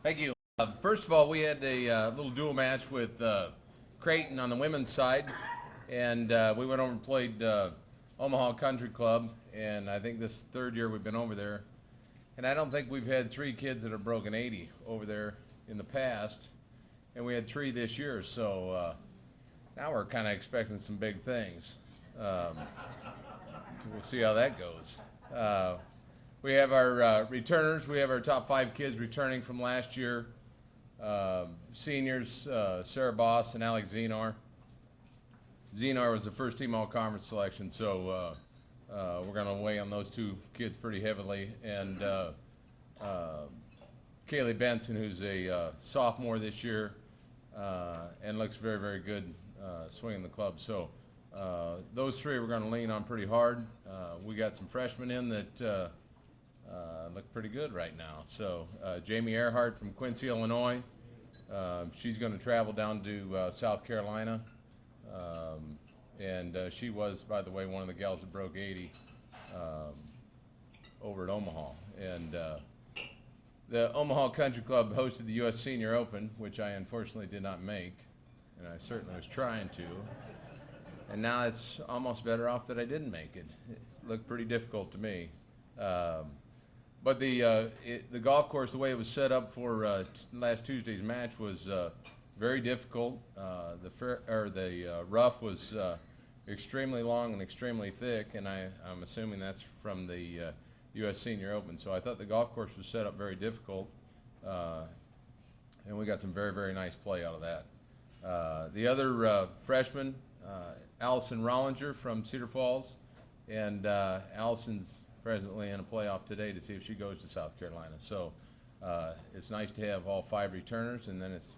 Thank you. First of all, we had a little dual match with Creighton on the women's side, and we went over and played Omaha Country Club, and I think this third year we've been over there, and I don't think we've had 3 kids that have broken 80 over there in the past, and we had 3 this year, so now we're kind of expecting some big things. We'll see how that goes. We have our returners. We have our top 5 kids returning from last year. Seniors, Sarah Boss and Alex Zenar. Zenar was the first team all-conference selection, so we're going to weigh on those 2 kids pretty heavily. And Kaylee Benson, who's a sophomore this year and looks very, very good swinging the club. So those 3 we're going to lean on pretty hard. We got some freshmen in that look pretty good right now. So Jamie Earhart from Quincy, Illinois. She's going to travel down to South Carolina. And she was, by the way, one of the gals that broke 80 over at Omaha. And the Omaha Country Club hosted the U.S. Senior Open, which I unfortunately did not make. And I certainly was trying to. And now it's almost better off that I didn't make it. It looked pretty difficult to me. But the golf course, the way it was set up for last Tuesday's match was very difficult. The rough was extremely long and extremely thick, and I'm assuming that's from the U.S. Senior Open. So I thought the golf course was set up very difficult, and we got some very, very nice play out of that. The other freshman, Allison Rollinger from Cedar Falls, and Allison's presently in a playoff today to see if she goes to South Carolina. So it's nice to have all 5 returners, and then it's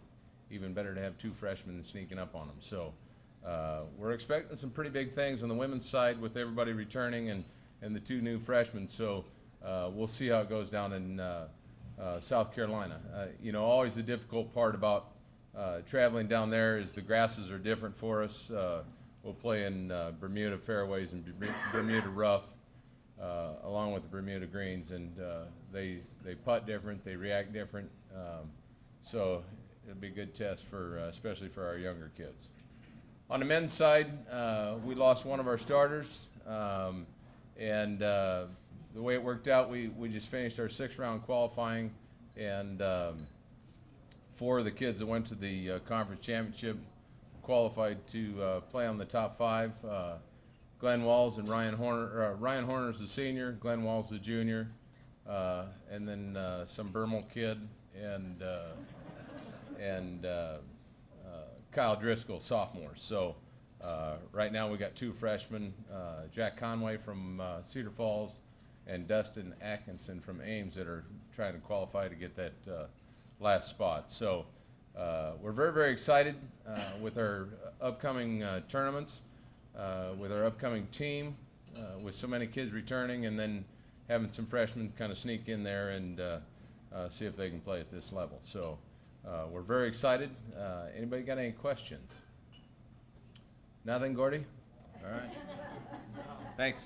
even better to have 2 freshmen sneaking up on them. So we're expecting some pretty big things on the women's side with everybody returning and the 2 new freshmen. So we'll see how it goes down in South Carolina. Always the difficult part about traveling down there is the grasses are different for us. We'll play in Bermuda fairways and Bermuda rough. Along with the Bermuda greens, and they putt different, they react different, so it'll be a good test for especially for our younger kids. On the men's side, we lost one of our starters, and the way it worked out, we just finished our 6th-round qualifying, and 4 of the kids that went to the conference championship qualified to play on the top 5. Glenn Walls and Ryan Horner. Ryan Horner's the senior, Glenn Walls the junior, and then some Bermel kid and Kyle Driscoll, sophomore. So right now we got 2 freshmen, Jack Conway from Cedar Falls and Dustin Atkinson from Ames that are trying to qualify to get that last spot. So we're very, very excited with our upcoming tournaments. With our upcoming team, with so many kids returning, and then having some freshmen kind of sneak in there and see if they can play at this level. So we're very excited. Anybody got any questions? Nothing, Gordy? All right. Thanks.